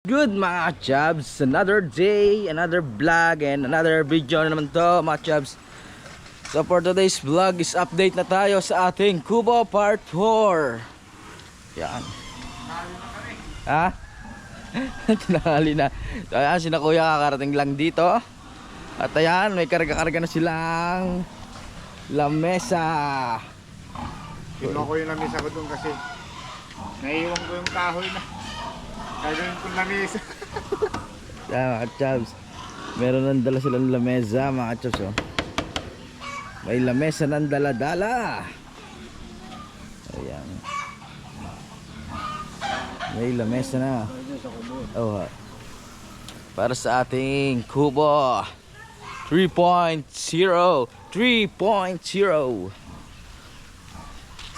Good mga chubs, another day, another vlog and another video na naman to mga chubs. So for today's vlog is update na tayo sa ating Kubo Part 4. Yan. Ha? Tinanghali na. So ayan, sina kuya kakarating lang dito. At ayan, may karga-karga na silang lamesa. Kinuha ko yung lamesa ko doon kasi naiiwan ko yung kahoy na. Gagawin ko lamesa. Yan mga chubs, meron nang dala silang lamesa mga chubs, oh. May lamesa nang dala-dala. Ayan, may lamesa na. Oh, para sa ating Kubo 3.0.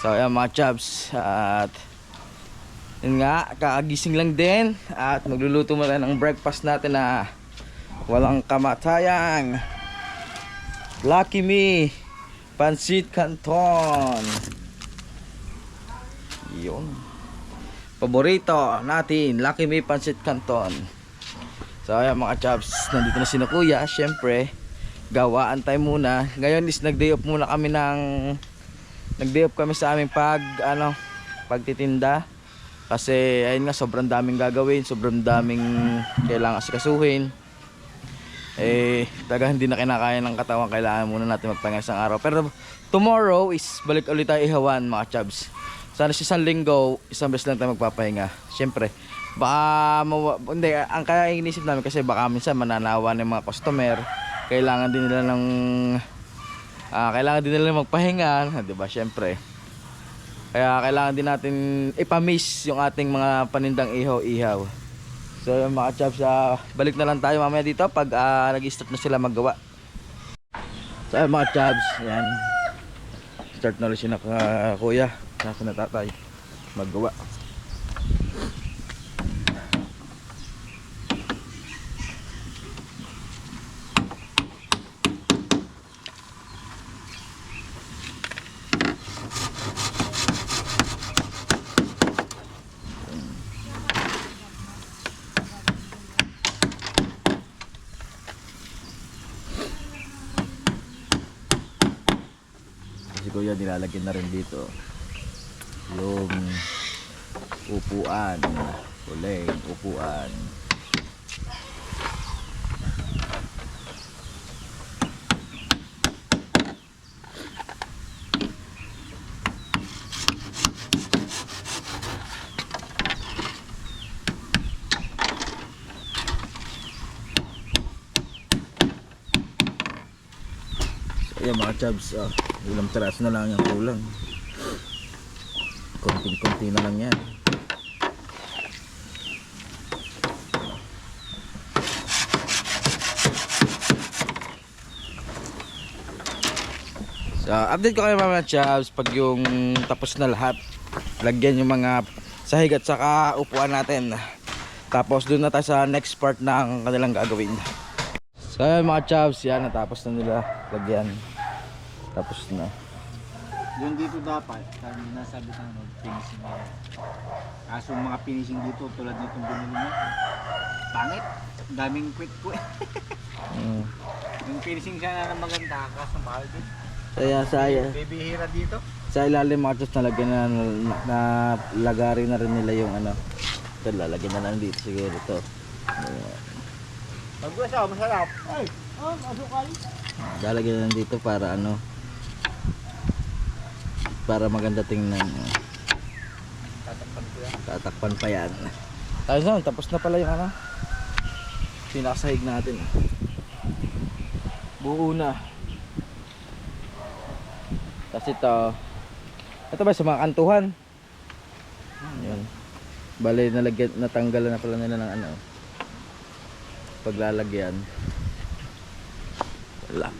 So ayan mga chubs, at yun nga, kakagising lang din at magluluto mo rin ng breakfast natin na walang kamatayang Lucky Me Pancit Canton. Yun, paborito natin, Lucky Me Pancit Canton. So ayan mga chaps, nandito na si kuya. Syempre gawaan tayo muna. Ngayon is nag-day off muna kami nag-day off kami sa aming pagtitinda. Kasi ayun nga, sobrang daming gagawin, sobrang daming kailangan asikasuhin. Talaga hindi na kinakaya ng katawan, kailangan muna natin magpahinga isang araw. Pero tomorrow is balik ulit tayo ihawan mga chubs. Sana sa isang linggo, isang beses lang tayo magpapahinga. Siyempre, baka hindi, ang kaya inisip namin kasi baka minsan mananawa ng mga customer. Kailangan din nila magpahinga, 'di ba? Siyempre. Kaya kailangan din natin ipamiss yung ating mga panindang ihaw-ihaw. So yung mga chaps, balik na lang tayo mamaya dito pag nag-start na sila maggawa. So yung mga chaps, yan. Start na rin siya na kuya, nasa na tatay maggawa. Si kuya nilalagyan na rin dito yung upuan, uling upuan. Ayan mga chubs, ilang tiraso na lang yung kulang. Konting-konti na lang yan. So update ko kayo mga chubs pag yung tapos na lahat. Lagyan yung mga sahig at saka upuan natin. Tapos doon na tayo sa next part ng kanilang gagawin. So ayan mga chubs, yan, natapos na nila lagyan. Tapos na. Yung dito dapat, nasabi ka na finishing na. Kaso mga finishing dito tulad nitong binili mo, pangit. Daming quit po eh. Yung finishing sana na maganda, kaso mahal din. Saya. Bibihira dito. Sa ilalim mga chubs, nalagyan na lagari na rin nila yung ano. Ito, lalagyan na lang dito siguro ito. Magwasa, masarap. Ay, masukal. Lalagyan na lang dito para ano, para maganda tingnan. Tatakpan ko yan. Tatakpan pa yan. Tayo na, tapos na pala yung ano, pinakasahig natin. Buo na. Tapos ito ba sa mga kantuhan? Yun. Bale, natanggalan na pala nila ng ano, paglalagyan. Wala.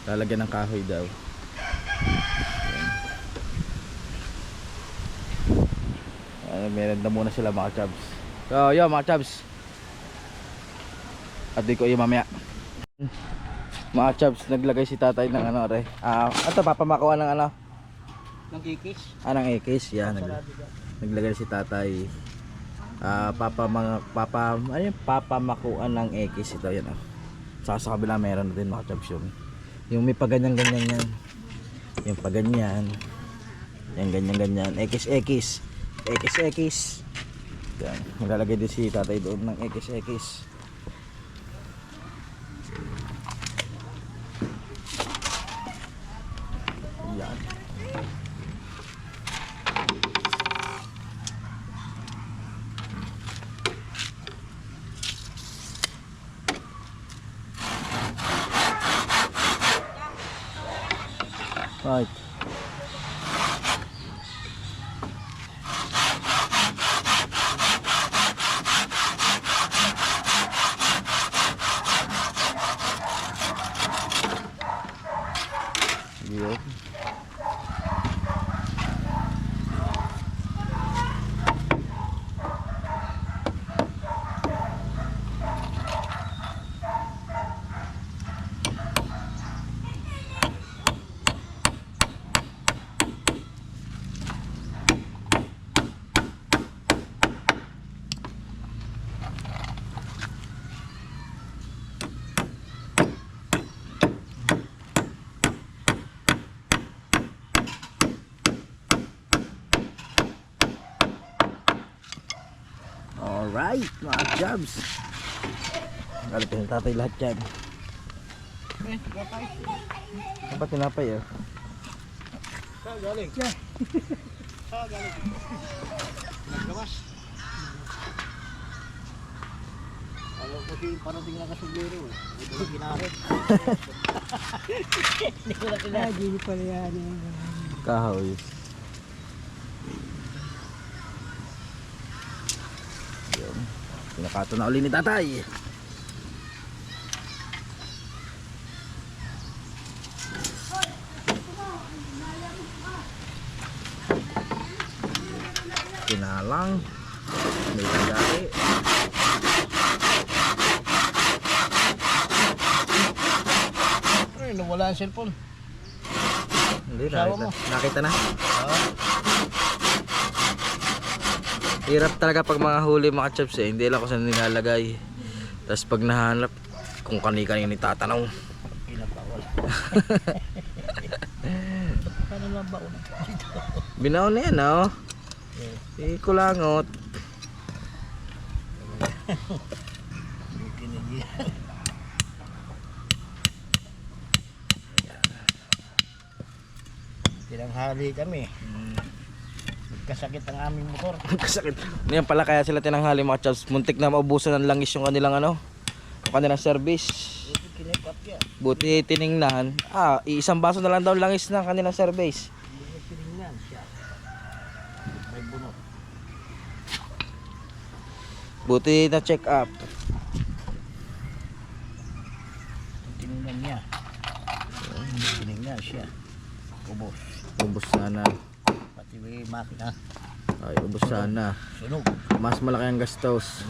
Lalagyan ng kahoy daw. Meron na muna sila mga chubs. So yun mga chubs, at di ko yung mamaya. Mga chubs, naglagay si tatay ng ano re. Ito papamakuha ng ano, ng kikis. Ng ikis, yan. Naglagay si tatay. papamakuan ng X ito yan. Sa kabila meron din mga chubs yung may paganyan-ganyan yan. Yung paganyan. Yan ganyan-ganyan. XX. Yan. Maglalagay din si tatay doon ng XX. Yan. Right. Yun. Alright, mga jobs. Galapin ng tatay lahat yan. Dapat tinapay Galing. Galing. Naggawas. Ayaw ko si parating na kasuglero eh. Ito lang ginamit. Hindi ko na kinahit. Hindi pala yan. Kahoy. Yun. Pinakato na uli ni tatay. Kinalang. May pagdari. Ay, nawala ang cellphone. Hindi, Sawa nakita, mo. nakita na. Hirap talaga pag mga huli mga chops eh. Hindi lang ko saan nilalagay. Tapos pag nahanap, kung kani-kanino tatanong. Pinapawal. Paano lang ba una? Binaon na yan oh. Kulangot. Tinanghali kami. Nagkasakit ang aming motor. Kasakit. Ngayon pala kaya sila tinanghali mga chops. Muntik na maubusan ng langis yung kanilang ano. Yung kanilang service. Kinipat yan. Buti tiningnan. Isang baso na lang daw langis ng kanilang service. Hindi tinignan siya. May bunot. Buti na check up. Tinignan niya. Tinignan siya. Ubos. Ubus sana. Pati may makina. Ay, ubus sana. Sunog. Mas malaki ang gastos.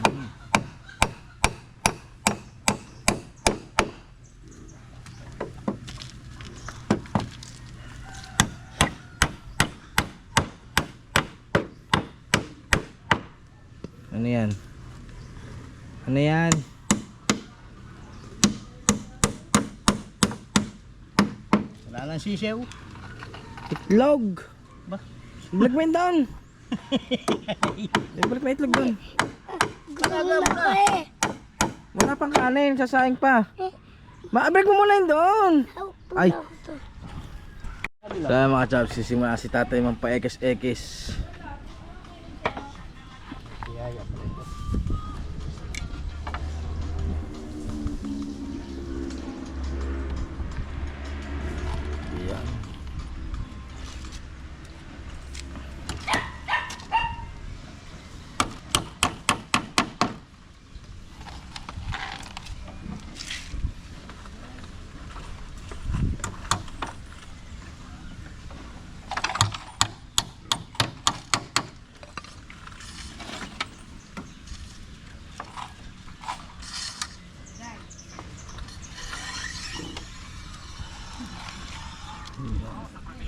Ano yan? Ano yan? Wala lang sisew. Itlog! Ba? Balik mo yun doon! Balik mo yung itlog doon. Talaga mo na. Wala pang kanin, sasaing pa. Balik mo muna yun doon! Ay! So mga chops, sisimula si tatay magpa-ekis-ekis. Yaya pa rin. Yan.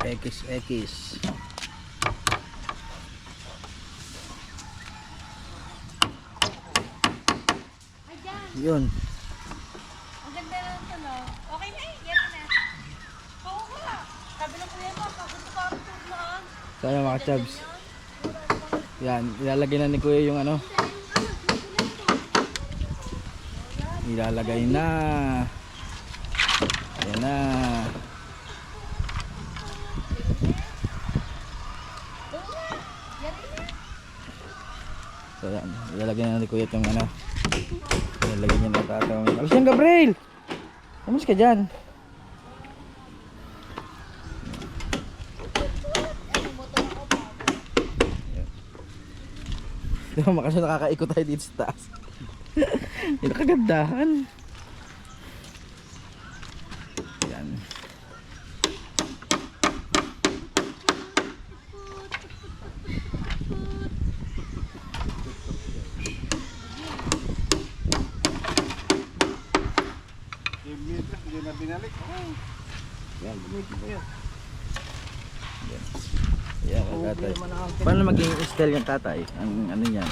Ekis-ekis. Yun. Ang ganda lang ito, no? Okay na eh, yan na. Oo nga. Sabi ng kuya mo, pagod pa ang tugmaan. So ayan mga chubs. Yan, ilalagay na ni Kuya yung ano. Ilalagay na. Ayan na. So yan, ilalagay na ni Kuya itong ano. Ilalagay niya na tatawang. Alas yan, Gabriel! Kamusta ka dyan? Di ba makasya nakakaikot tayo dito sa taas. Ito kagandahan. Yan. Hindi na binalik. Yan, gamitin mo yan. Yan, tatay. Paano maging style yung tatay? Ang ano yan?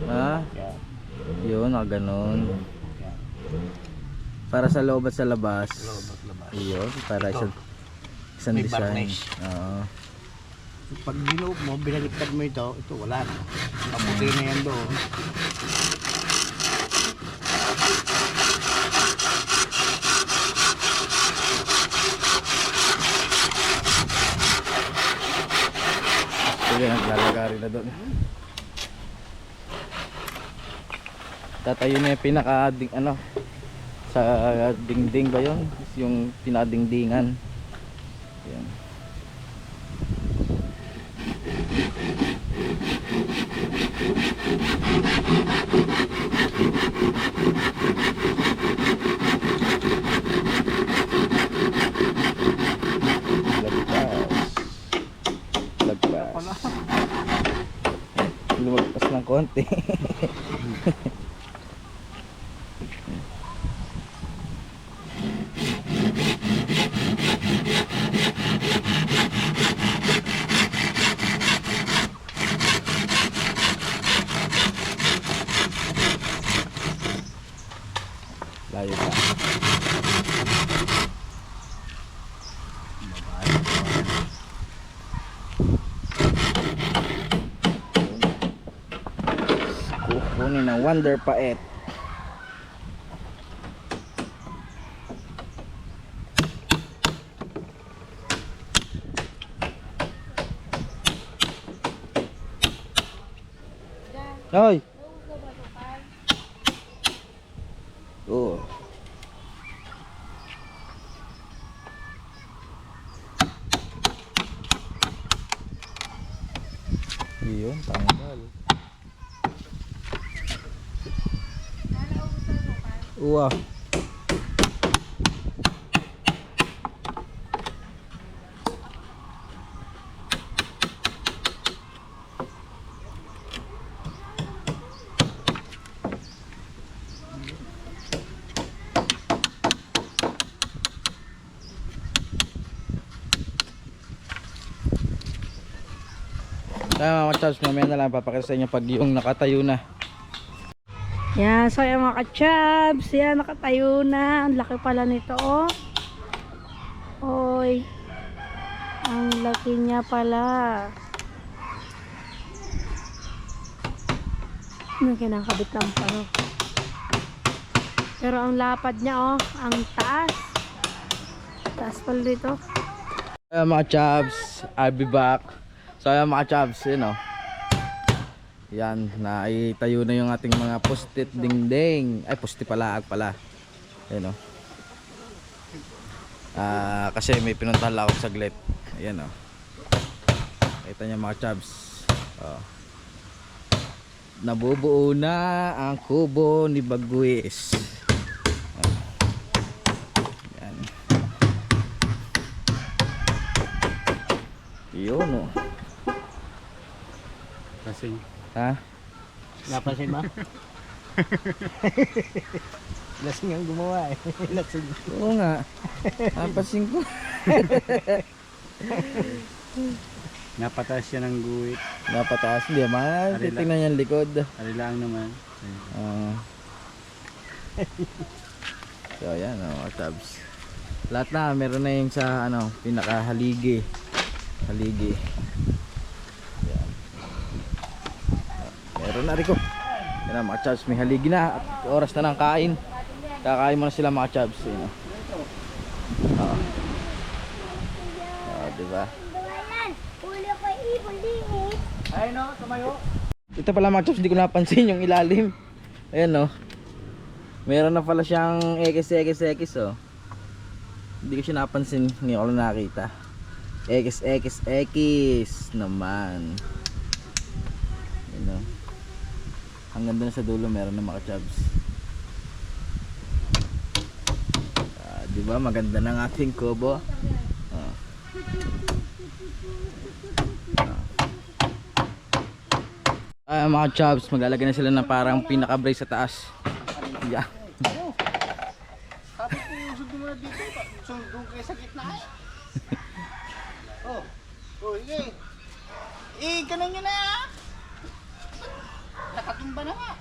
Ha? Yun, ganun. Para sa loob at sa labas. Yun, para isang May design. varnish. Oo. Pag dinoob mo, binaliktad mo ito wala na. Kaputi na yan doon. Sige, naglalagari na doon. Tatayo na yung pinaka-ding ano sa dingding ba yun? Yung pinadingdingan. Yan. Lagpas. Lumagpas ng konti. Layo pa. Kukunin ng Wonder Paet. Hoy! Oh. Yun, tanggal. Uwa. Tama mga chaps, mamaya na lang papakita sa inyo pag yung nakatayo na. Yan, so yung mga ka-chubs, yan, nakatayo na. Ang laki pala nito, oh. Oy. Ang laki niya pala. Kinakabit lang pa, no? Pero ang lapad niya, oh. Ang taas. Taas pala dito. Mga chaps, I'll be back. So ayan mga chaps, yun o. Yan, naitayo na yung ating mga post-it dingding. Ay, post-it pala, pala. Ayan o. Kasi may pinuntahan lang ako saglit. Ayan o. Kita niyo mga chaps. Nabubuo na ang kubo ni Bagwis. Yan. Yun oh. Kasing. Ha? Napansin mo? Lasing ang gumawa eh. Lasing. Oo nga. Napansin ko. Napataas siya ng guhit. Napataas. Hindi man. Arila. Titingnan yung likod. Ari lang naman. Ah. So yan mga tabs. Lahat na meron na yung sa ano pinakahaligi. Haligi. Yan. Meron na riko. Yan na mga tabs, may haligi na at oras na ng kain. Kakain muna sila mga tabs, you know. Oo. Oh, diba? Ay no, tumayo. Ito pala mga tabs, hindi ko napansin yung ilalim. Ayan no. Meron na pala siyang X oh. Hindi ko siya napansin, hindi ko lang nakita. X naman. You know. Hanggang doon sa dulo meron na mga chabs. Di ba maganda ng ating kubo? Mga chabs, maglalagay na sila ng parang pinaka-brace sa taas. Yeah. Sabi ko yung sundo mo na dito. Sundo kayo sa gitna eh. Oh. Oh, sige. Ganun nyo na. Nakatumba na nga.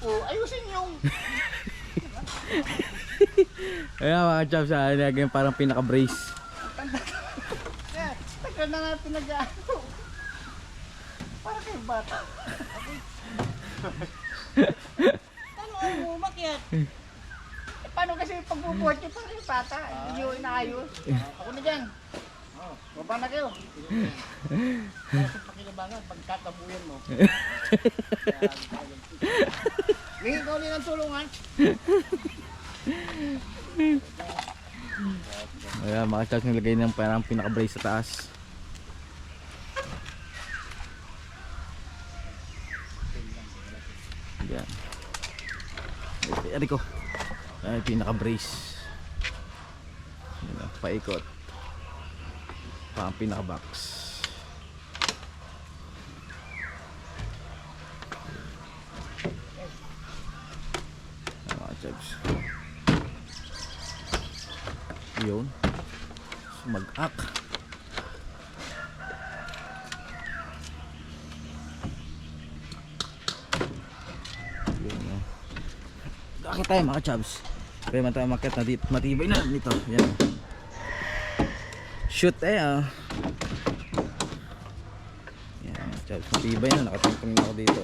Oh, ayusin yung. Ayan mga chabs, nilagay parang pinaka-brace. Tagal na nga pinag-ano. Para kayo bata. Ano ang umakyat? Paano kasi pagbubuhat nyo para yung bata? Hindi nyo inaayos. Ako na dyan. Baba na kayo. Kasi pakilabangan, pagkatabuyan mo. May ikaw din ang tulungan. Ayan mga chabs, nilagay ng parang pinaka-brace sa taas. Ayan. Ari ko. Ay, pinaka-brace. Ayan, paikot. Pang pinaka-box. Ayan, mga chabs. Yun. Mag-ak. Bakit tayo mga chabs? Kaya man tayo makit na dito. Matibay na nito. Yan. Shoot Yan mga chabs. Matibay na. Nakatungkong na ako dito.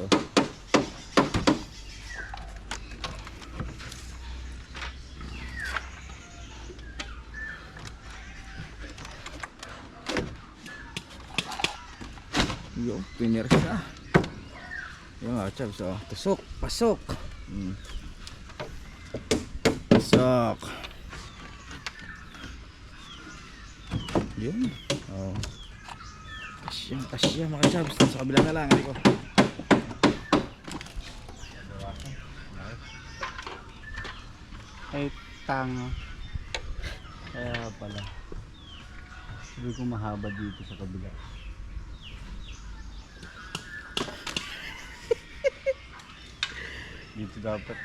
Yo, pinersa. Yan mga chabs. Oh. Tusok. Pasok. Pasok. Yun. Oh. Kasya mga chabs. Sa kabila na lang. Ko. Ay, tanga. Kaya pala. Sabi ko mahaba dito sa kabila. Dito dapat.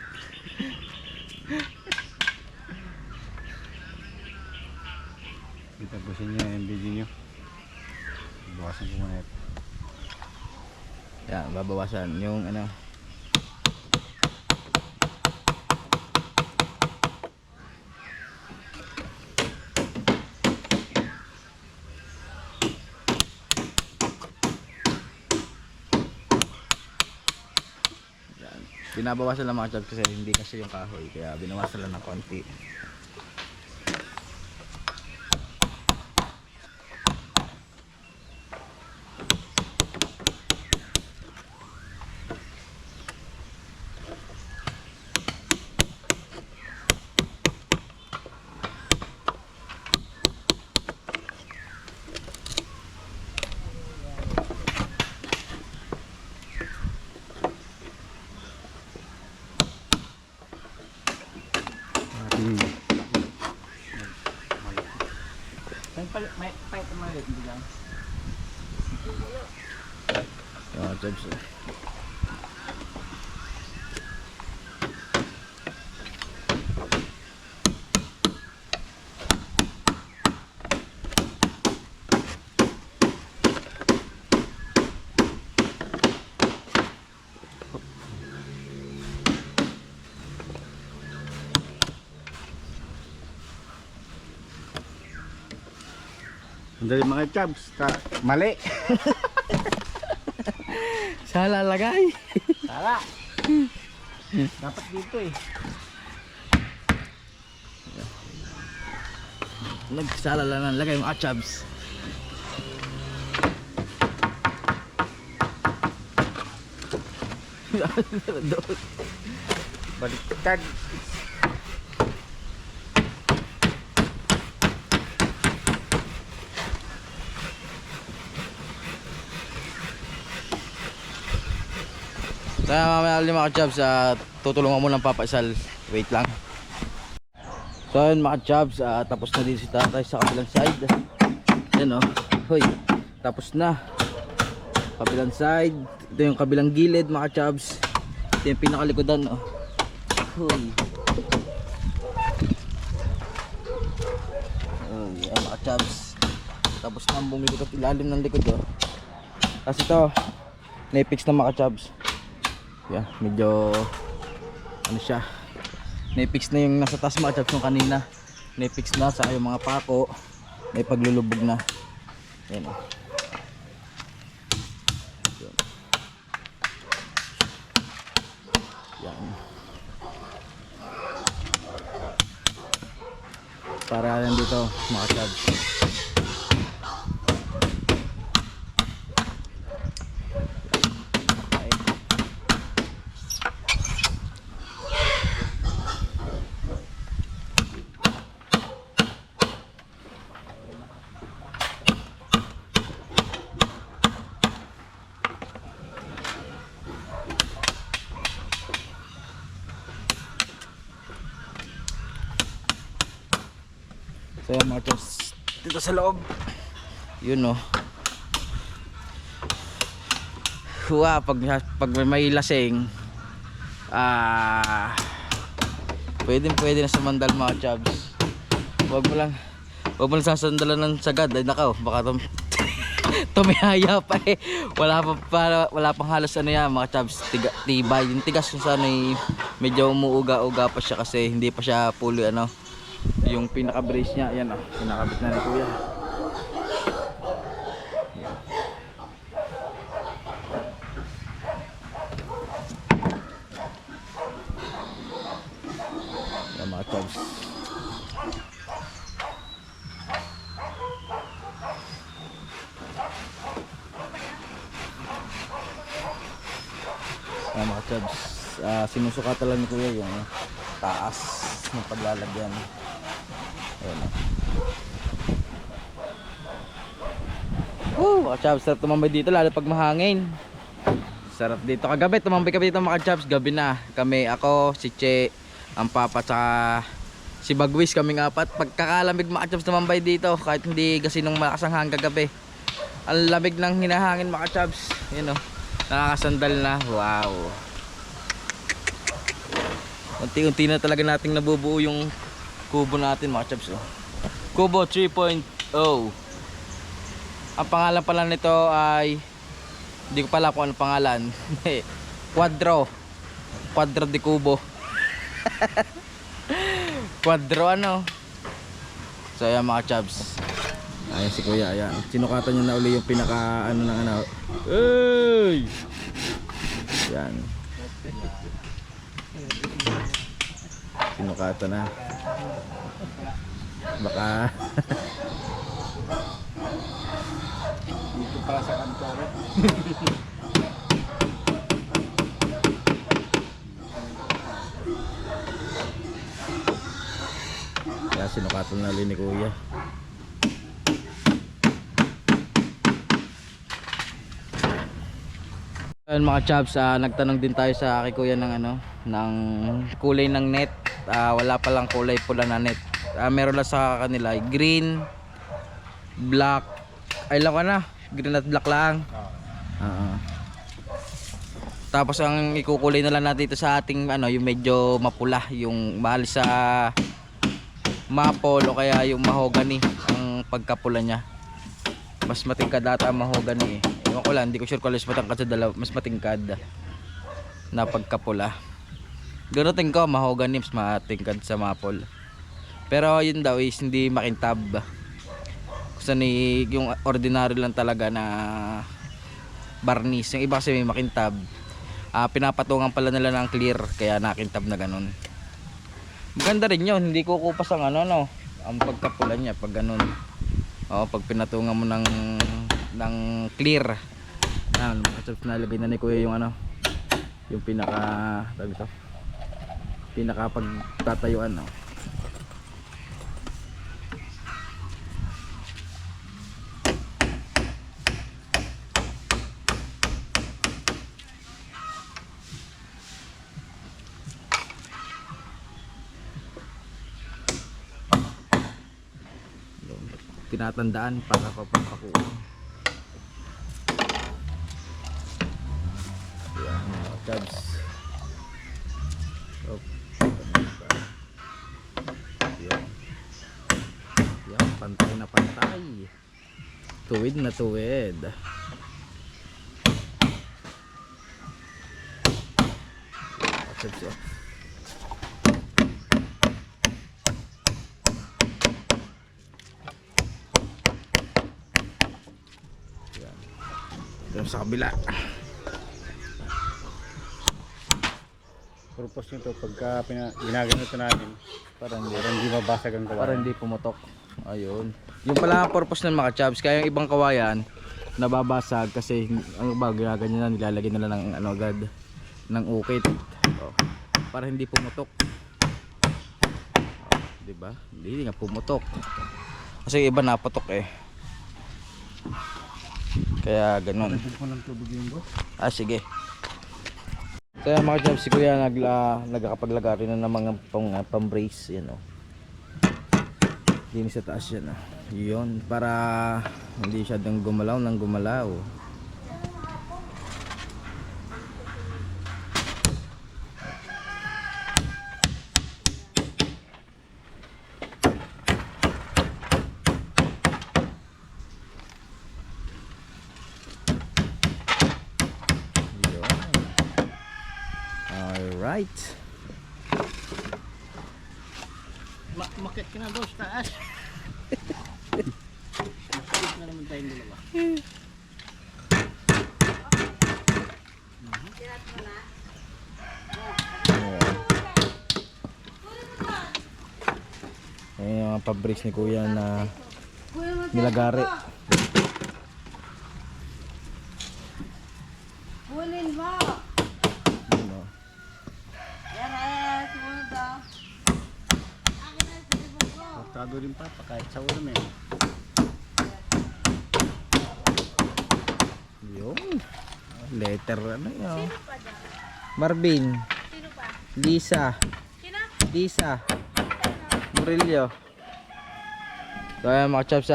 Itapusin niyo yung video niyo. Bawasan ko muna ito. Yan, babawasan yung ano. Binabawasan lang mga chabs kasi hindi kasi yung kahoy, kaya binawasan lang ng konti. may pahit na maliit, hindi lang. Mga Chabs. Andali mga Chabs, mali. Saan lalagay? Tara. Dapat dito eh. Nagsala lang ng lagay mga Chabs. Baliktad. Kaya mamaya ulit mga Chabs, tutulungan mo ng papaisal. Wait lang. So yun mga Chabs, tapos na din si tatay sa kabilang side. Yan o. Hoy, tapos na. Kabilang side. Ito yung kabilang gilid mga Chabs. Ito yung pinakalikodan o. Hoy. Oh, yan mga Chabs. Tapos na ang bumili ko ilalim ng likod o. Tapos ito, na-fix na mga Chabs. Yeah, medyo ano siya, na-fix na yung nasa taas mga Chabs yung kanina, na-fix na sa yung mga pako, may paglulubog na. Yan o. Yan. Para yan dito mga Chabs. So yan mga Chabs, dito sa loob. Yun o. Wow, pag may lasing, pwede na sumandal mga Chabs. Huwag mo lang sasandalan ng sagad. Ay nakaw, baka tumihaya pa eh. Wala pang halos ano yan mga Chabs, tibay. Yung tigas kung saan ay medyo umuuga-uga pa siya kasi hindi pa siya fully ano. Yung pinaka brace niya, yan pinakabit na ni Kuya. Yan mga Chabs. Yan mga Chabs, sinusukatan lang ni Kuya yung taas ng paglalagyan. Ayan o. Mga Chabs, sarap tumambay dito lalo pag mahangin. Sarap dito. Kagabi tumambay kami dito mga Chabs. Gabi na kami, ako, si Che, ang papa, tsaka si Bagwis, kaming apat. Pagkakalamig mga Chabs tumambay dito kahit hindi kasi nung malakas ang hangin kagabi. Ang lamig ng hinahangin mga Chabs. Ayan o, nakakasandal na. Wow. Unti-unti na talaga nating nabubuo yung kubo natin mga Chabs. Kubo 3.0. Ang pangalan pala nito ay, hindi ko pala kung ano pangalan. Quadro de Cubo. Quadro ano. So ayan mga Chabs. Ayan si Kuya, ayan. Sinukatan niya na uli yung pinaka ano ng ano. Hey! Ayan. Sinukatan na. Baka Dito pala sa kantor. kaya sinukatan na uli ni Kuya. Ayun mga Chabs, nagtanong din tayo sa kay Kuya ng ano, ng kulay ng net. Wala pa lang kulay pula na net. Meron lang sa kanila green, Black. Ay lang ka na. Green at black lang. Oo. Tapos ang ikukulay na lang natin dito sa ating ano, yung medyo mapula, yung mahal sa maple o kaya yung mahogany ang pagkapula niya. Mas matingkad ata ang mahogany eh. Ewan ko lang, hindi ko sure kung mas matangkad sa dalawa, mas matingkad na pagkapula. Ganutin ko, mahogany mas matingkad sa maple. Pero yun daw is hindi makintab. Kasi yung ordinary lang talaga na varnish. Yung iba kasi may makintab. Pinapatungan pala nila ng clear kaya nakintab na ganun. Maganda rin yun, hindi kukupas ang ano no, ang pagkapula niya pag ganun. Pag pinatungan mo ng clear. Nalagay na ni Kuya yung ano, yung pinaka pagtatayuan no. Tinatandaan para papakuha. Yan mga cubs. Yan, pantay na pantay. Tuwid na tuwid. Cubs oh. Sa kabila. Purpose nito pagka ginaganito natin para hindi mabasag ang kawayan. Para hindi pumutok. Ayun. Yung pala ang purpose ng mga cubs. Kaya yung ibang kawayan nababasag kasi ang ginagawa nila, nilalagay nila ng ano agad ng ukit. Para hindi pumutok. Di ba? Hindi nga pumutok. Kasi iba naputok eh. Kaya ganun. Sige. Kaya mga jobs, si Kuya nagkakapaglagay na ng mga pang-brace yan oh. Dini sa taas yan oh. Yun para hindi siya dang gumalaw ng gumalaw. Alright. Makit ka na doon sa taas. Makit na naman tayong dalawa. Ayan yung mga pabris ni Kuya na nilagari. Bulin mo. Tado rin pa kahit sa ulo eh. Yun. Letter ano yun. Marvin. Sino pa? Lisa. Sino? Lisa. Murillo. So ayan mga chaps,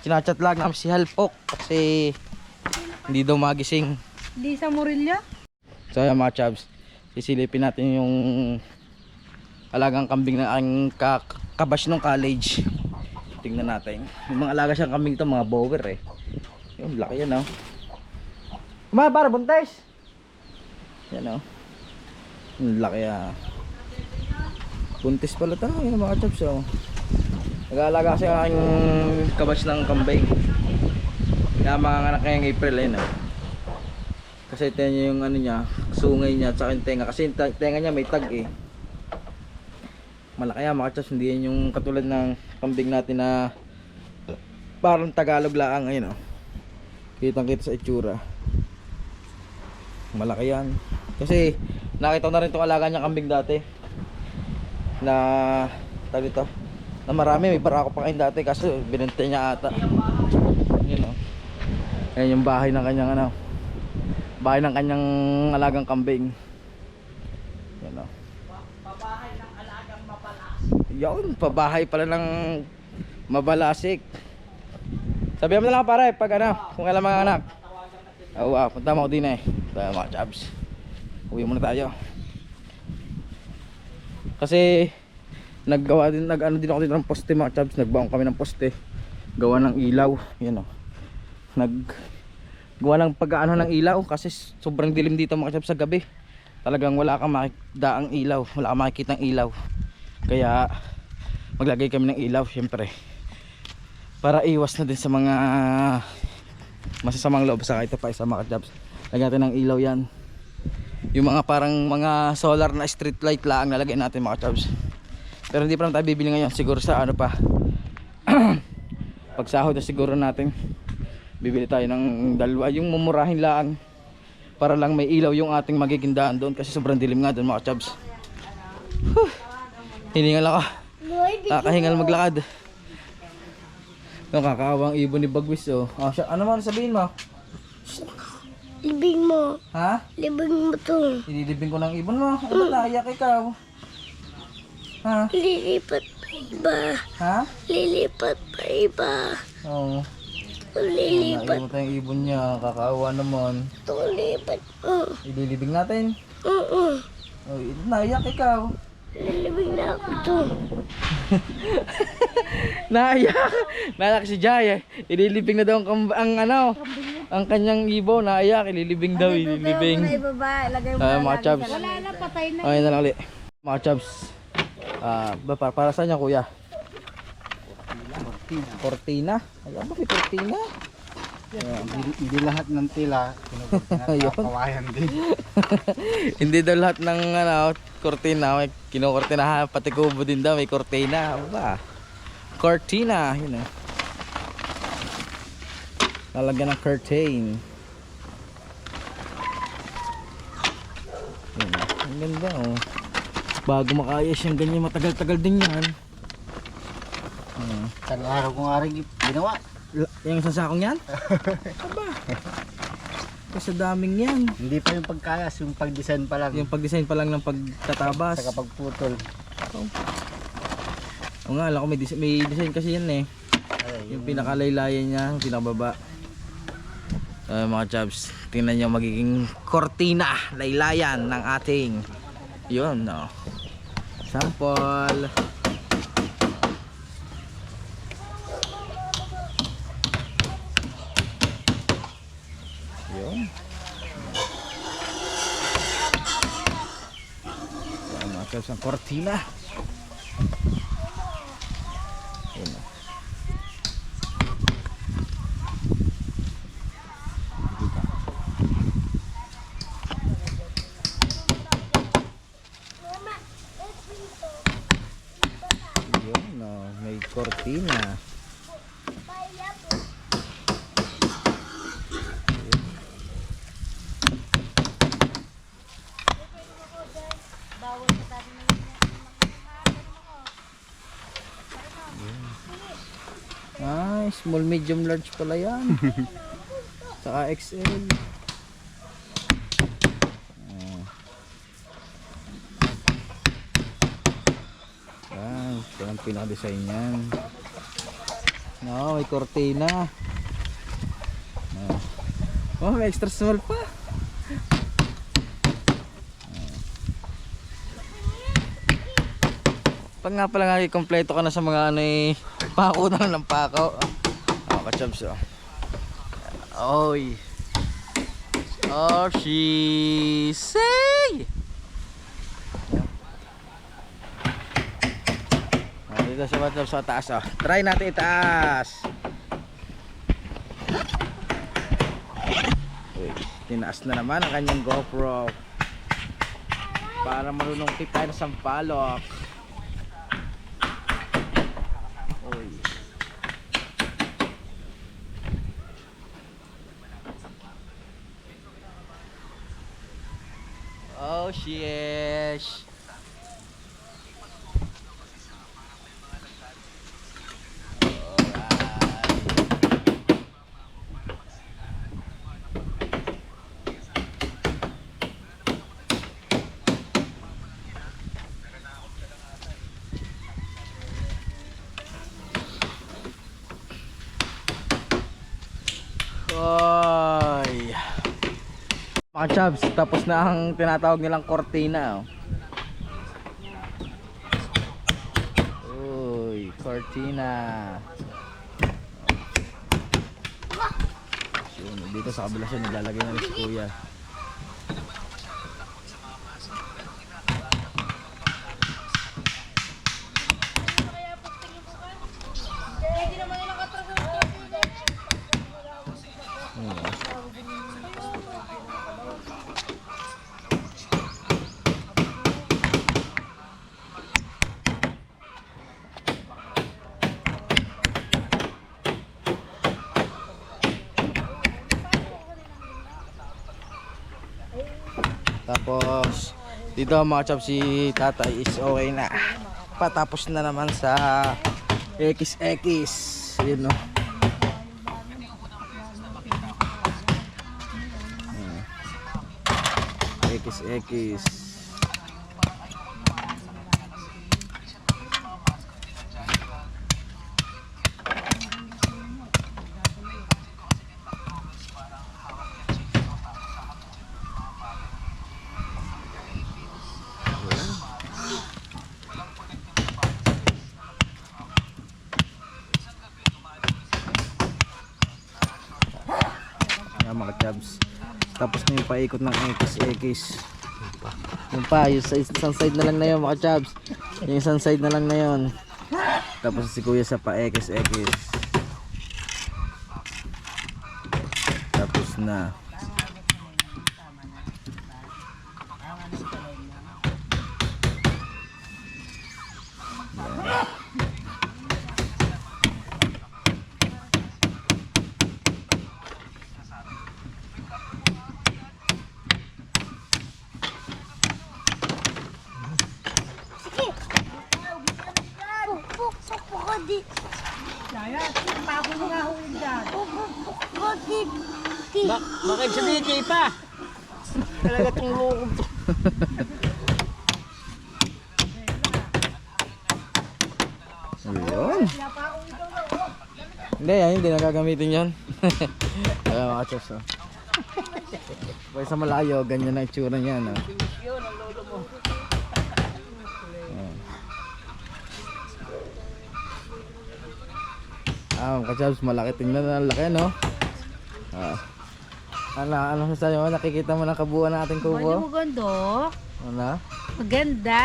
sinachat lang namin si Halpok kasi hindi daw magising. Lisa Murillo? So ayan mga chaps, sisilipin natin yung alagang kambing na ang kabash ng college. Tingnan natin. Yung mga alaga siyang kambing ito, mga bower eh. Yung laki yan oh. Para buntes. Yan oh. Yung laki ah. Buntis pala ito. Yan mga chaps oh. Nag-aalaga kasi ang aking kabash ng kambing. Kaya mga anak ngayong April ayun oh. Kasi ito yung ano niya, sungay niya at saka yung tenga. Kasi yung tenga niya may tag eh. Malaki yan mga chaps, hindi yan yung katulad ng kambing natin na parang Tagalog laang. Ayun oh. Kitang kita sa itsura. Malaki yan. Kasi nakita ko na rin itong alaga niya kambing dati. Na tawag ito, na marami, may barako pa kain dati kasi binenta niya ata. Ayun oh. Ayun yung bahay ng kanyang ano, bahay ng kanyang alagang kambing. Yan oh. Yun, pabahay pala ng mabalasik. Sabihan mo na lang pare pag ano, kung kailan mga anak. Oo, punta mo ako din eh. Tayo mga chabs. Uwi muna tayo. Kasi nag-ano din ako dito ng poste mga chabs. Nagbaon kami ng poste. Gawa ng ilaw. Yan o. Gawa ng pag-ano ng ilaw. Kasi sobrang dilim dito mga chabs sa gabi. Talagang wala kang makikita ang ilaw. Wala kang makikita ang ilaw. Kaya maglagay kami ng ilaw syempre. Para iwas na din sa mga masasamang loob. Saka ito pa isa mga chabs. Lagyan natin ng ilaw yan. Yung mga parang mga solar na street light lang nalagay natin mga chabs. Pero hindi pa naman tayo bibili ngayon. Siguro sa ano pa pagsahod na siguro natin bibili tayo ng dalawa. Yung mumurahin lang para lang may ilaw yung ating magiging daan doon. Kasi sobrang dilim nga doon mga chabs. Hiningal ako. Kakahingal maglakad. Yung kakaawang ibon ni Bagwis oh. Ano man sabihin mo? Libing mo. Ha? Libing mo to. Ililibing ko ng ibon mo. Ano ba naiyak ikaw? Ha? Lilipat pa iba. Ha? Lilipat pa iba. Oo. Lilipat. Naiwan tayong ibon niya. Kakaawa naman. Tulipat. Ililibing natin. Oo. Oh, naiyak ikaw. Lilibing na ako to. Naiyak. Naiyak si Jay. Ililibing na daw ang kanyang ibon. Naiyak. Ililibing daw. Ililibing. Mga chabs. Wala na, patay na. Okay na lang ulit. Mga chabs. Para saan niya kuya? Cortina. Ayan ba may cortina? Hindi lahat ng tila kinakawayan din. Hindi daw lahat ng cortina may kinukortinahan, pati kubo din daw may cortina. Ano ba? Cortina, yun eh. Lalagyan ng curtain. Yun, ang ganda oh. Bago makayos yung ganyan, matagal-tagal din yan. Isang araw ko nga rin ginawa. Yung sasakong yan? Aba. Kasi daming yan. Hindi pa yung pagkayas, yung pag-design pa lang. Yung pag-design pa lang ng pagtatabas. Saka pagputol. O nga, alam ko may design kasi yan eh. Yung pinakalaylayan niya, yung pinakababa. Mga chabs, tingnan nyo magiging cortina, laylayan ng ating yun no. Sample. Yun. Yan mga chabs, ang cortina. Yun no. May cortina. Ay, small, medium, large pala yan. Saka XL. Ito ang pinaka-design yan. No, may cortina. Oh, may extra small pa. Pag nga pala nga kompleto ka na sa mga ano eh, pako na lang ng pako. Kachabs oh. Oy. Oh, she say. Dito sa taas oh. Try natin itaas. Uy, tinaas na naman ang kanyang GoPro. Para marunong kita na sampalok. Uy. Oh, sheesh. Oy. Mga chubs, tapos na ang tinatawag nilang cortina. Uy, cortina. Dito sa kabila siya nilalagay na ni si Kuya. Tapos dito mga chop, si tatay is okay na. Patapos na naman sa XX. Yun no. XX. Mga chubs, tapos na yung paikot ng XX. Yung pa, yung isang side na lang na yun mga chubs, yung isang side na lang na yun. Tapos si Kuya sa pa XX. Tapos na. Bakit sa DJ pa? Talaga itong loob to. Ayun. Hindi, yan, hindi nagagamitin yun. Kaya mga chos, oh. Pag sa malayo, ganyan ang itsura niya, no? Yun, ang lolo mo. Mga chos, malaki, tingnan na, laki, no? Ano sa'yo? Nakikita mo na kabuuan ng ating Ano kubo? maganda? Ano? Maganda.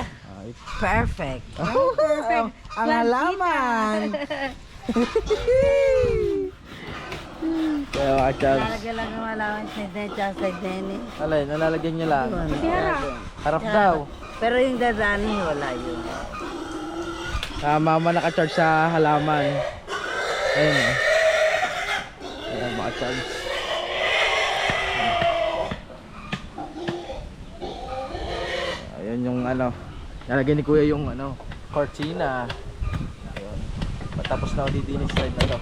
Ay, Perfect. perfect. Ang halaman. Kaya mga chubs. Lalagyan lang ng malawan sa Denny. Alay, nalalagyan niya lang. Tira. Harap daw. Pero yung dadaanin, wala yun. Mama nakacharge sa halaman. Ayun, oh. Ayan mga chubs. Ayun yung ano, nalagyan ni Kuya yung ano, cortina. Ayun. Matapos na didinis side na to.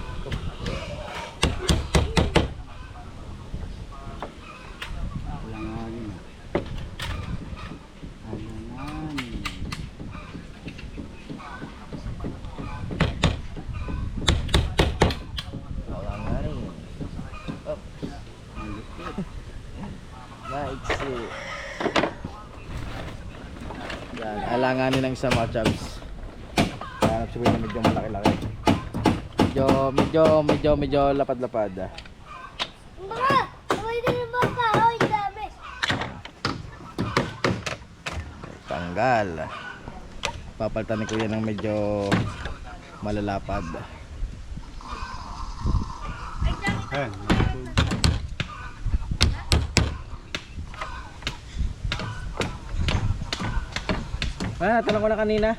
Alanganin. Alanganin. Alanganin. Oh. Maiksi. Yan, alanganin ng isa mga chubs. Hanap siguro na medyo malaki-laki. Medyo lapad-lapad. Baka! Away din yung baka! Away dami! Tanggal. Papalitan ni Kuya ng medyo malalapad. Ayan. Tanong ko na kanina.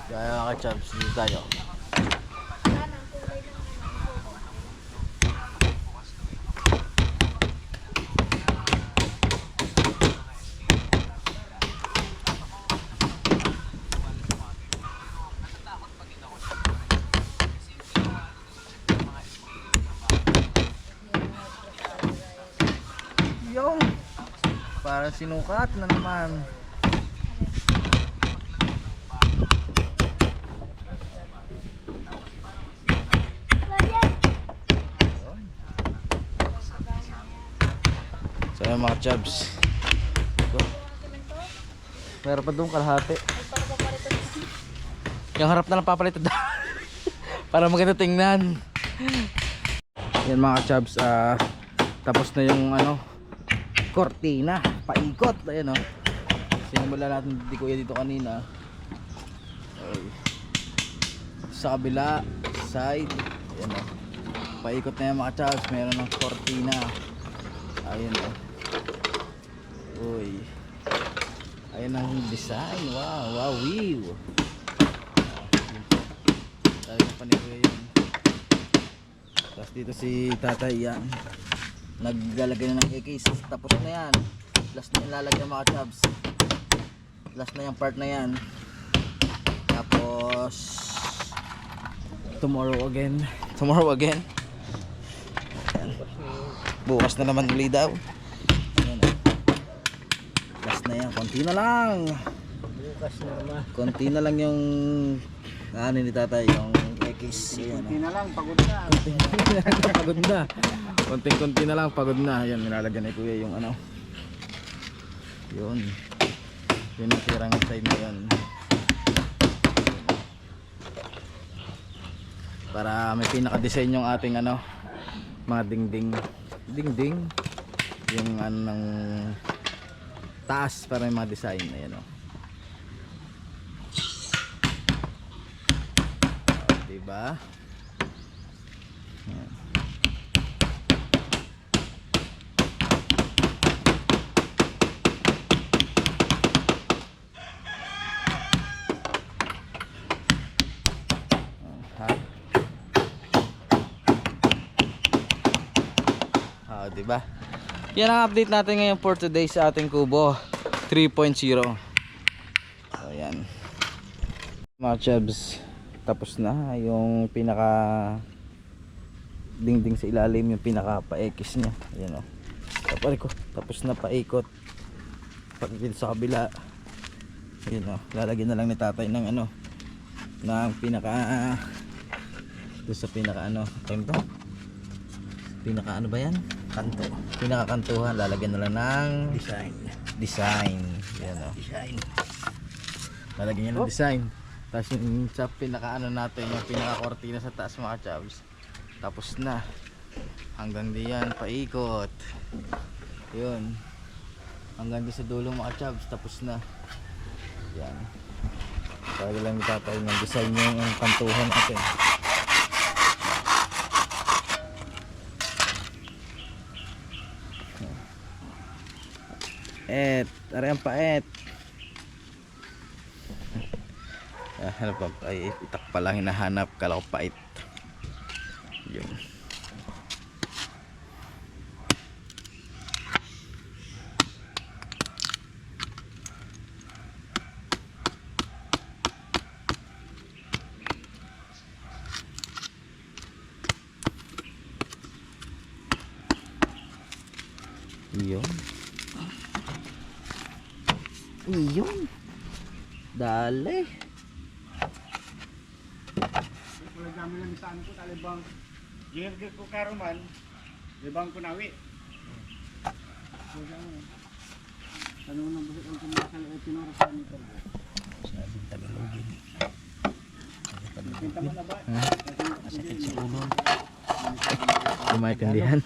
Kaya mga ka-champs, dito tayo. yung para sinukat na naman. So yung mga chubs. Meron pa doon kalahati. Yung harap na lang papalitan daw. Para maganda tingnan. Yan mga chubs, tapos na yung ano, kortina, paikot. Ayan o. Sinimulan natin di kuya dito kanina. Okay. Sa kabila, side. Ayan o. Paikot na yan mga chubs. Meron ng kortina. Ayan o. Uy. Ayan ang design. Wow, wow, wow. Tayo pa ni kuya yun. Tapos dito si tatay yan, naglalagay na ng case. Tapos na yan. Last na yung lalagyan mga chubs. Last na yung part na yan. Tapos tomorrow again. Ayan. Bukas na naman uli daw. Ayan. Last na yan. Konti na lang. Bukas na naman. Konti na lang yung ano ni tatay, yung case. Ayan. Kunti na lang, pagod na. Pagod na. Konting-konti na lang, pagod na. Ayan, nilalagyan ni kuya yung ano. Yun. Yun yung tirang side na yun. Para may pinaka-design yung ating ano, mga dingding. Dingding. Yung ano ng taas para may mga design. Ayan o. Diba? Ayan. Diba? Yan ang update natin ngayon for today sa ating Kubo 3.0. So yan. Mga chubs, tapos na yung pinaka dingding sa ilalim, yung pinaka paekis niya. Ayan o. Tapos na paikot. Pagkakit sa kabila. Ayan o. Lalagyan na lang ni tatay ng ano, ng pinaka doon sa pinaka ano, to? Pinaka ano ba yan? Kanto. Pinakakantuhan, lalagyan na lang ng design. Yan o. Lalagyan niya ng design. Tapos yung sa pinaka ano natin, yung pinaka kortina sa taas mga chubs. Tapos na. Hanggang diyan, paikot. Yun. Hanggang di sa dulo mga chubs, tapos na. Yan. Lalagyan lang itatay ng design yung kantuhan natin. Aray ang paet. Ano pa? Ay, itak pa lang hinahanap. Kala ko pait. Yun. Yun. Iyon. Dali. Wala dami lang sa ano ko, talibang. Ginagdag ko karuman, libang ko nawi. Ano nang busik ang kumasal ay tinuro sa amin ko. Sabi Tagalogin. Pinta mo na ba? Masakit sa ulo. Maintindihan.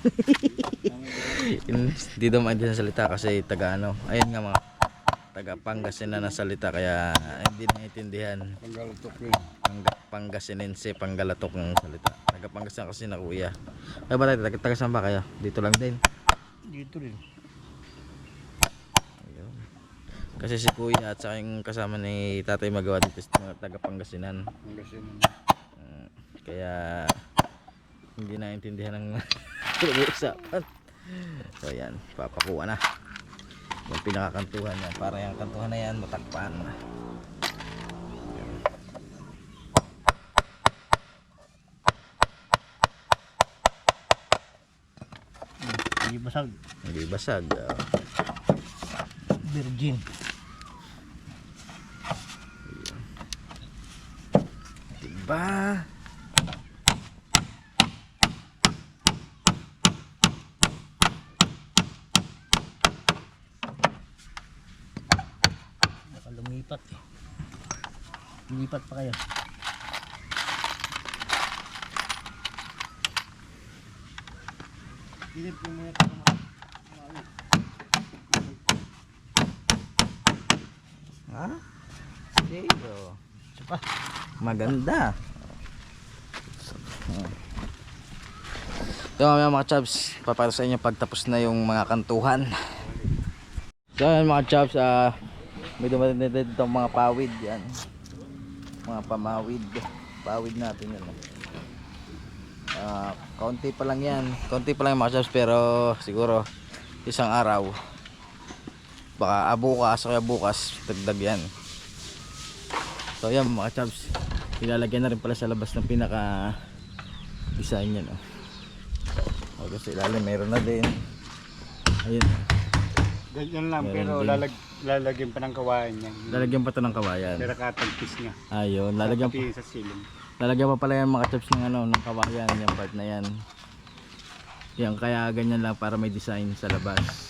Hindi daw maintindihan salita kasi taga ano. Ayun nga mga taga Pangasinan na salita kaya hindi naiintindihan. Panggalatok yun. Pangasinense, Panggalatok ng salita. Taga Pangasinan kasi na kuya. Ay ba tayo, taga saan ba kayo? Dito lang din. Dito rin. Ayun. Kasi si kuya at saka yung kasama ni tatay magawa dito sa taga Pangasinan. Kaya hindi naiintindihan ng usapan. So yan, papakuha na. Yung pinakakantuhan yan, para yung kantuhan na yan matakpan. Hindi basag. Hindi basag. Virgin. Diba? Baka lumipat eh. Lumipat pa kayo. Dilip ko muna ito. Ha? Sige. Sapa. Maganda. So mga chubs, papara sa inyo pagtapos na yung mga kantuhan. So yan mga chubs, may dumating dito mga pawid yan. Mga pamawid. Pawid natin yan. Kaunti pa lang yan. Kaunti pa lang yung mga chubs, pero siguro isang araw. Baka bukas o kaya bukas dagdag yan. So yan mga chubs, ilalagyan na rin pala sa labas ng pinaka design yan. O kasi ilalim meron na din. Ayun. Ganyan lang, Meron pero din. lalagyan pa ng kawayan niya. Lalagyan pa to ng kawayan. Pero katagpis niya. Ayun, lalagyan pa, Pati sa ceiling. lalagyan pa pala yan mga chubs ng ng kawayan, yung part na yan. Yan, kaya ganyan lang para may design sa labas.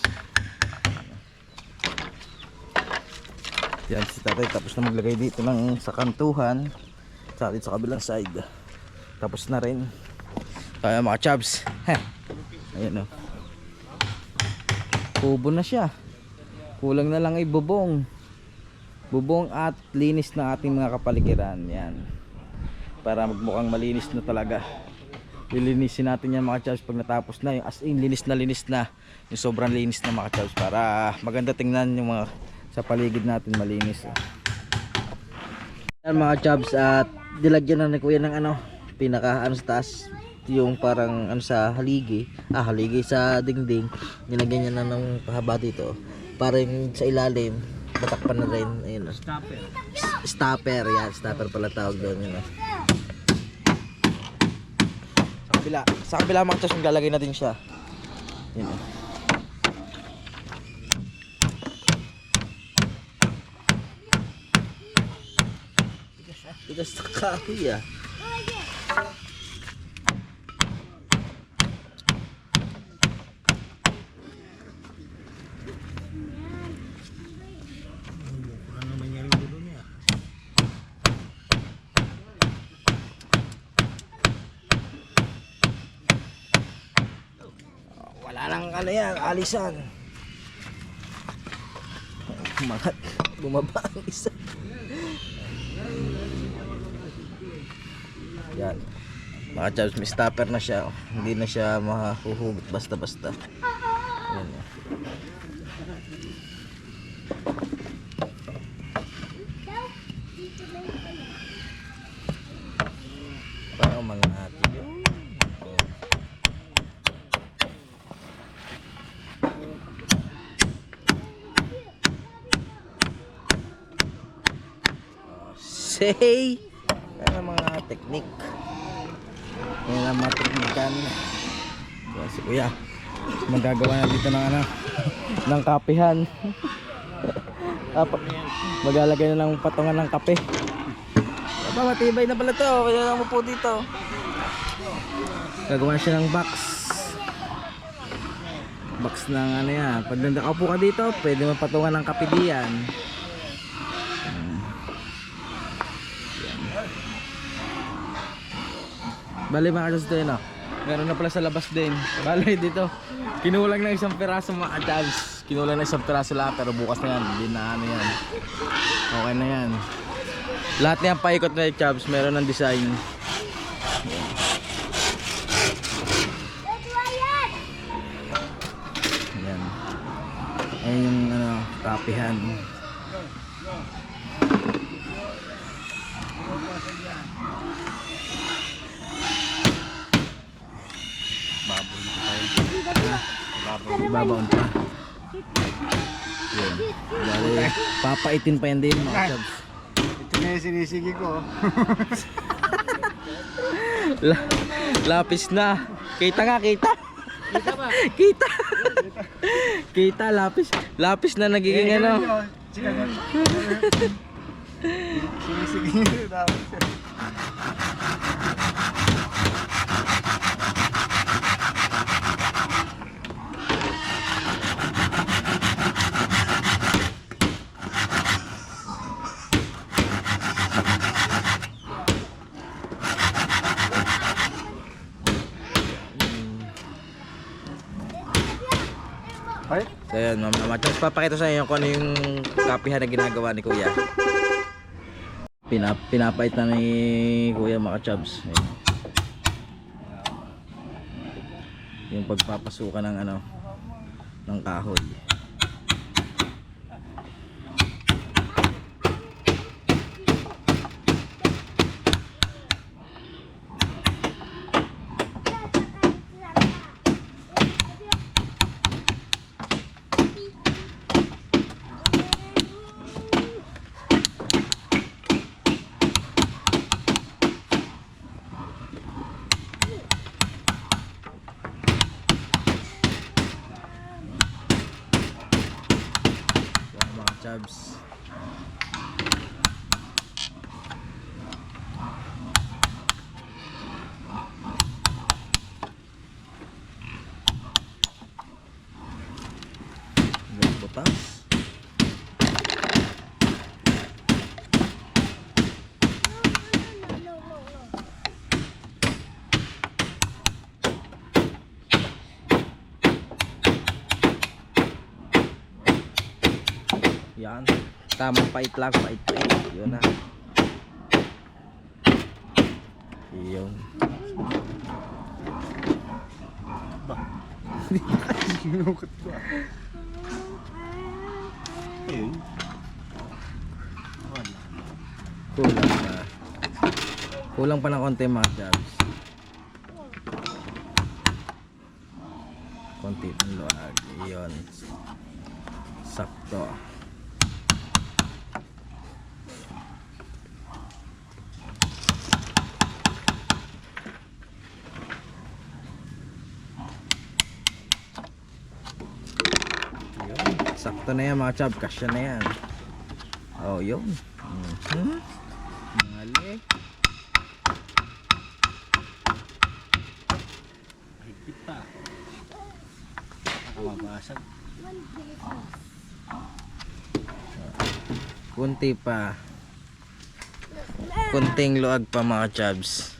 Yan si tatay tapos na maglagay dito ng sa kantuhan sa dito sa kabilang side. Tapos na rin. Kaya mga chubs. Ayan o. Kubo na siya. Kulang na lang ay bubong. Bubong at linis ng ating mga kapaligiran. Yan. Para magmukhang malinis na talaga. Lilinisin natin yan mga chubs pag natapos na. Yung as in linis na. Yung sobrang linis na mga chubs. Para maganda tingnan yung mga sa paligid natin malinis. Yan mga chubs, at dilagyan na ni kuya ng pinaka sa taas, yung parang sa haligi sa dingding. Nilagyan niya na ng pahaba dito para yung sa ilalim tatakpan na rin. Ayun, stopper yan, stopper pala tawag doon yun. Sa kabila mga chubs, maglalagay natin siya. Yun. Tigas na kahoy ah. Ano mangyari dulo niya? Wala nang yan, alisan. Kumagat, bumaba ang isa. Yan. Mga chubs, may stopper na siya. Hindi na siya mahuhugot basta-basta. Yan. Parang mga ati. Say! Yan ang mga teknik. Yan ang mga teknikan. Yan si kuya. Magagawa na dito ng ng kapihan. Maglalagay na ng patungan ng kape. Aba, matibay na pala to. Kaya lang mo po dito. Gagawa siya ng box. Box ng yan. Pag nandakaw po ka dito, pwede mapatungan ng kape diyan. Bale mga chubs din, meron na pala sa labas din. Bale dito, kinulang ng isang piraso mga chubs. Kinulang ng isang piraso lahat, pero bukas na yan. Hindi na yan. Okay na yan. Lahat na yan paikot na chubs, meron ng design. Yan. Ayan yung kapihan. Ibabaon pa. Yan. Bale, papaitin pa yan din mga chubs. Ito na yung sinisigi ko. Lapis na. Kita nga, kita. Kita ba? Kita. Kita, lapis. Lapis na nagiging ano. Sige. Ay, So yun, Mama Chops, papakita sa inyo kung ano yung kapihan na ginagawa ni Kuya. Pinapait na ni Kuya mga Chops. Ayun. Yung pagpapasukan ng ano, ng kahoy. Yan mga Chops. Butas. Yan. Tamang pait lang, pait. Yun na. Yun. sinukot ko. Ayun. Wala. Kulang pa. Kulang pa ng konti mga Chops. Konti ng luwag. Yun. Sakto. Sakto na yan mga Chops, kasya na yan. Oh, yun. Mali. Higpit pa. Nakababasag. Kunti pa. Kunting luag pa mga Chops.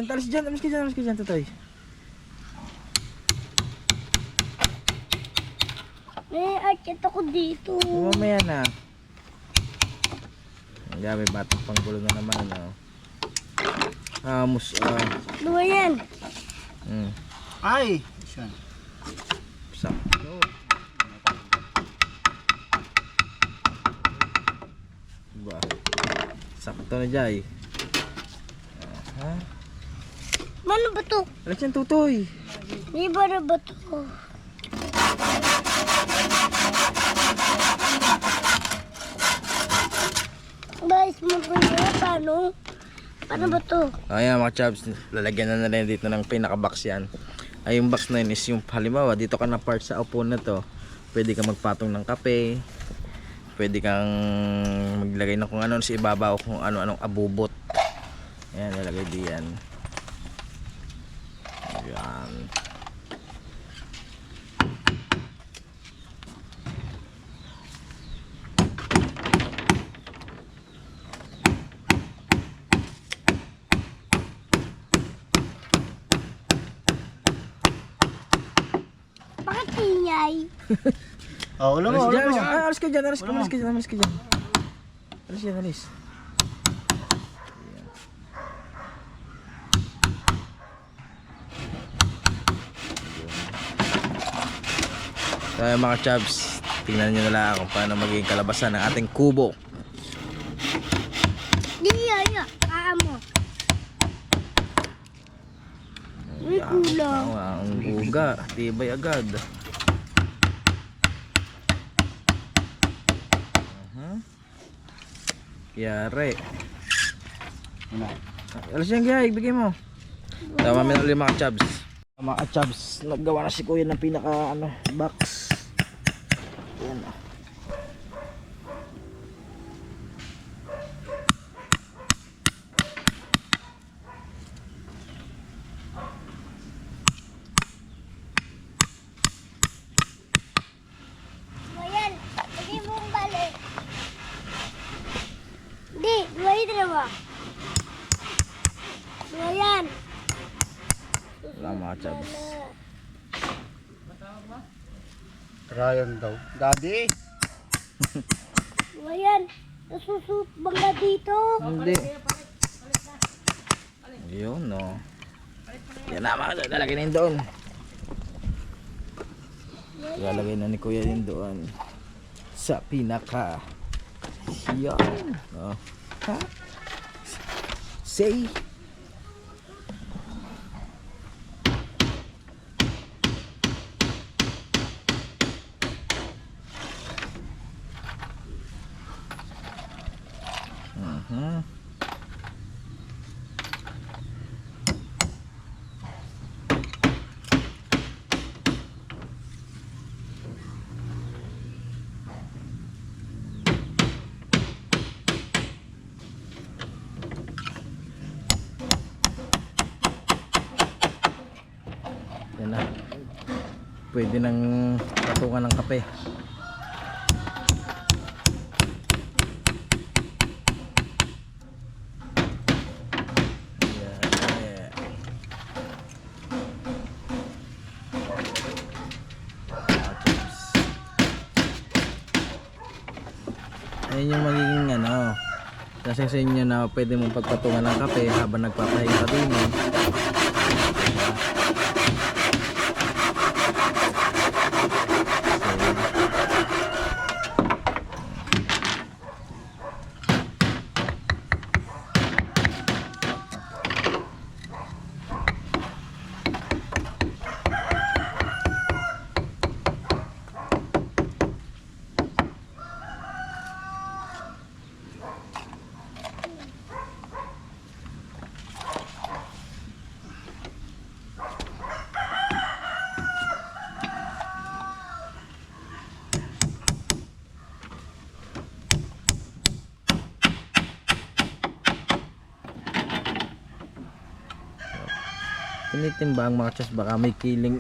Talis dyan, talis ka dyan, Totoy. May akit ako dito. Mamaya na. Ang gabi, batang panggulo na naman. Dua yan. Ay! Isa. Sakto. Diba? Sakto na Jay. Ha? Mano ba to? Alas yan, Tutoy. May bara ba to? Guys, mo ba yun? Paano? Paano ba to? Ayan mga Chops, lalagyan na rin dito ng pinaka-box yan. Ay yung box na yun is yung halimbawa dito ka na part sa upo na to. Pwede kang magpatong ng kape. Pwede kang maglagay ng kung ano sa ibabaw, kung ano-anong abubot. Ayan, lalagay diyan. Ayan. Bakit ingay? Oh, ulo mo, ulo mo. Alis ka dyan, alis ka dyan. Alis yan, alis. So mga Chops, tingnan nyo na lang kung paano magiging kalabasan ng ating kubo. Di yan. Kaamo. May kulang. Ang uga, tibay agad. Yari. Ano? Alas yan guys, bigay mo. Tama namin ulit mga chubs. Mga chubs, naggawa na si kuya ng pinaka ano, box. Ayan o. Ayan, lagay mo ang balik. Hindi, dua yun dalawa. Dua yan. Wala mga chubs. Ryan daw. Daddy! Dua yan. Nasusut bangga dito. Hindi. Yun no. Yan na mga chubs, lalagay na yun doon. Lalagay na ni kuya yun doon. Sa pinaka. Yan. Oh. Ha? Say. Yan na. Pwede nang patungan ng kape. Yeah. Ayun yung magiging ano. Kasi sa inyo na pwede mong pagpatungan ng kape habang nagpapahinga din. Tinitimbang mga chas, baka may kiling.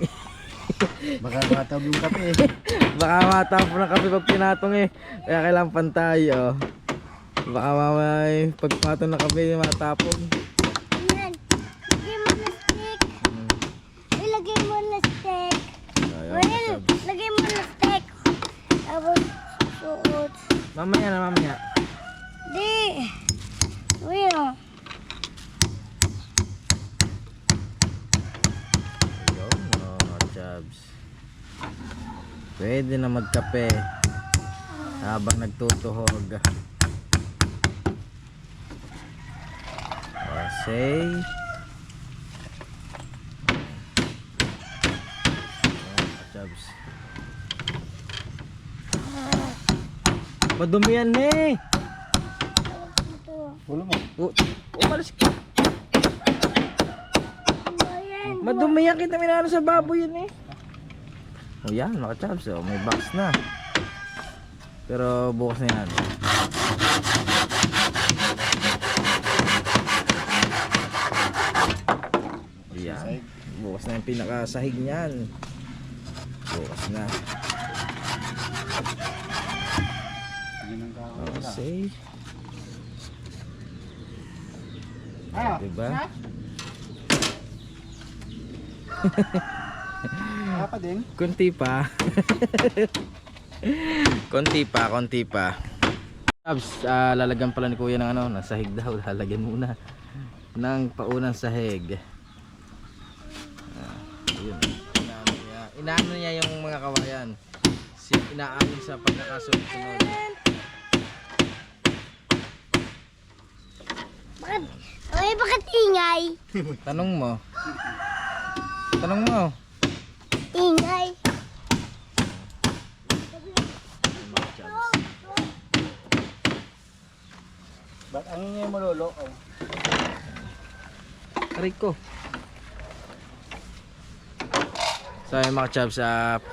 Baka matawag yung kape eh. Baka matapon ng kape pag pinatong eh. Kaya kailangan pantay oh. Baka mamay pagpatong ng kape matapon. Ayan. Lagay mo na stick. Ilagay mo na stick. Well, lagay mo na stick. Tapos suot. Mamaya na mamaya. Di. Well. Ayun mga chubs. Pwede na magkape habang nagtutuhog. Say chubs. Madumi yan eh. Ulo mo. Umalis ka. Ayan. Madumi yan, kita minano sa baboy yun eh. O yan mga chubs, oh, may box na. Pero bukas na yan. Yan. Bukas na yung pinakasahig niyan. Bukas na. Yun ang kakawala. Okay. Ah, Diba? pa din. Kunti pa. konti pa. Abs, lalagyan pala ni kuya ng ano, ng sahig daw. Lalagyan muna ng paunang sahig. Yun. Inaano niya yung mga kawayan. Inaamin sa pagkakasunod-sunod. Bakit? Ay, bakit ingay? Tanong mo. Tanong mo. Ingay. Ba't ang ingay mo lolo? Oh. Aray ko. So ayun mga chubs,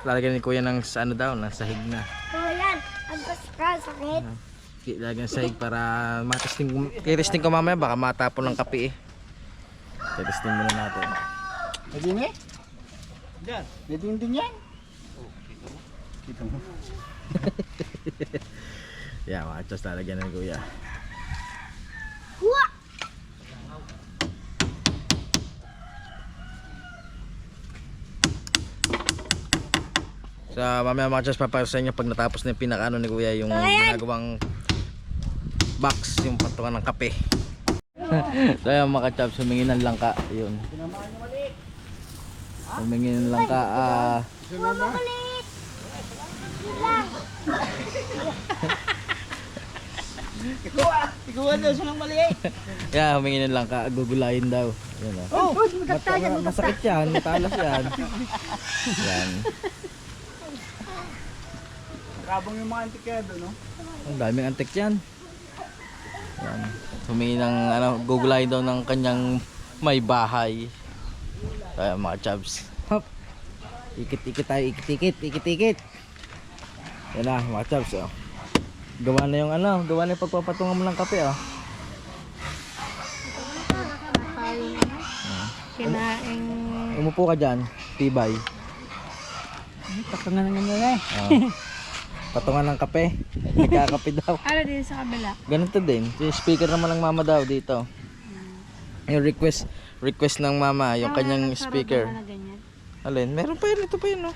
lalagyan ni kuya ng sa ano daw, ng sahig na. Oh, yan. Ang sakit. Lagyan ng sahig para matesting. I-testing ko mamaya, baka matapon ng kape eh. I-testing muna natin. Pwede nga? Diyan. Pwede din yan. Kita mo. Yeah, mga chubs, lalagyan ng kuya. Wah! So mamaya mga chubs, papayos sa inyo pag natapos na yung pinakaano ni kuya, yung ginagawang box, yung patungan ng kape. So ayun mga chubs, humingi ng langka. Yun. Humingi ng langka. Huwag makulit! Yun lang. Ikuha daw siya ng maliit. Yeah, humingi ng langka. Gugulayin daw. Yan Oh, o. magkatayan. Masakit yan, matalas yan. Yan. Kabang yung mga antikado, no? Ang daming antik yan. Yan. Humingi ng ano, gugulayin daw ng kanyang may bahay. Kaya mga chubs. Hop. Ikit-ikit tayo, ikit-ikit. Yan na mga chubs. Oh. Gawa na yung ano, gawa na yung pagpapatungan mo ng kape. Oh. Kinaing... Umupo ka dyan, tibay. Patungan nga nila eh. Oh. Patungan ng kape. Nagkakape daw. Ano din sa kabila? Ganito din. Yung speaker naman ng mama daw dito. Yung request ng mama, yung kanyang speaker. Alin? Meron pa yun. Ito pa yun, no?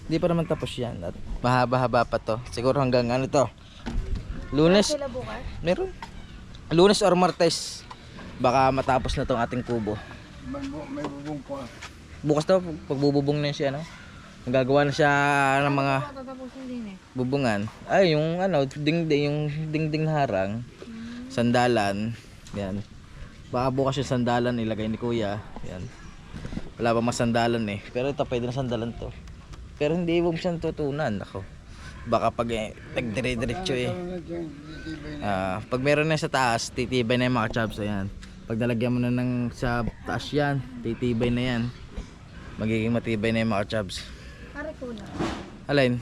Hindi pa naman tapos yan. At mahaba-haba pa to. Siguro hanggang ano to? Lunes. Meron. Lunes or Martes. Baka matapos na tong ating kubo. May bubong po. Bukas daw, pagbububong na yun siya, no? Magagawa na siya ng mga bubungan. Ay, yung ano, dingding na harang. Sandalan. Yan. Baka bukas yung sandalan ilagay ni kuya. Yan. Wala pa masandalan eh. Pero ito, pwede na sandalan to. Pero hindi mo siyang tutunan. Ako. Baka pag nagdire-diretso eh. Pag meron na sa taas, titibay na yung mga chubs. Ayan. Pag dalagyan mo na ng sa taas yan, titibay na yan. Magiging matibay na yung mga chubs. Pare ko na. Alin?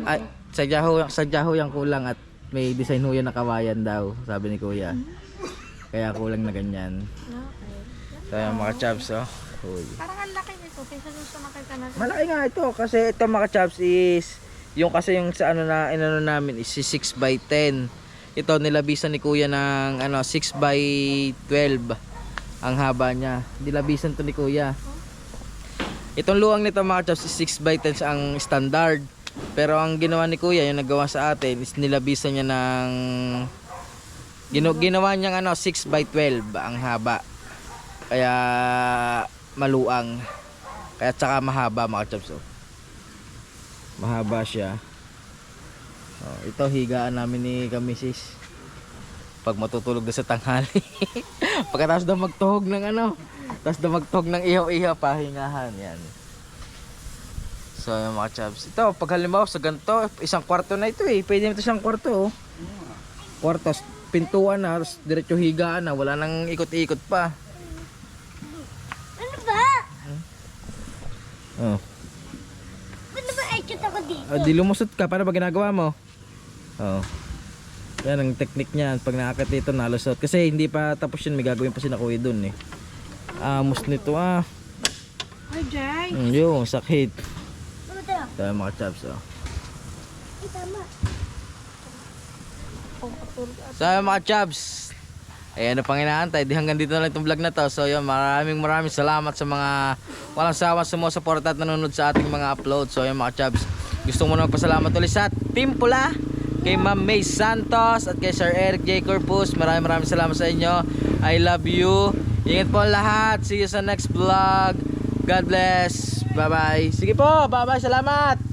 Ay, sadya ho yung kulang at may design ho yan na kawayan daw, sabi ni kuya. Kaya kulang na ganyan. So yung mga chubs, oh. Uy. Parang ang laki nito kaysa dun sa makita natin. Malaki nga ito kasi ito mga chubs is yung kasi yung sa ano na inano namin is 6x10. Ito nilabisan ni kuya ng ano 6x12 ang haba niya. Nilabisan to ni kuya. Itong luwang nito mga chubs is 6x10 ang standard. Pero ang ginawa ni kuya, yung nagawa sa atin is nilabisan niya ng ginawa niyang ano 6x12 ang haba. Kaya maluang. Kaya tsaka mahaba mga chubs. Oh. Mahaba siya. Oh, ito higaan namin ni Kamisis. Pag matutulog na sa tanghali. Pagkatapos daw magtuhog ng ano. Tapos daw magtuhog ng ihaw-ihaw pahingahan. Yan. So yung mga chubs. Ito pag halimbawa sa ganito, isang kwarto na ito eh. Pwede nito isang kwarto oh. Kwarto, pintuan na, diretso higaan na. Wala nang ikot-ikot pa. Ano ba? Oh. Ano ba ikot ako dito? Di lumusot ka, paano ba ginagawa mo? Oh. Yan ang technique niyan. Pag nakakit dito, nalusot. Kasi hindi pa tapos yun, may gagawin pa si Nakuya dun eh. Amos nito ah. Ay, Jay! Yung sakit. Ano tayo? Tayo mga chaps oh. Ay, tama. So yung mga chaps, ayan na pang inaantay. Di hanggang dito na lang itong vlog na to. So yun, maraming salamat sa mga walang sawa sumusuporta at nanonood sa ating mga upload. So yung mga chaps, gusto mo na magpasalamat ulit sa Team Pula, kay Ma'am May Santos at kay Sir Eric J. Corpus. Maraming salamat sa inyo. I love you. Ingat po lahat. See you sa next vlog. God bless. Bye bye. Sige po. Bye bye. Salamat.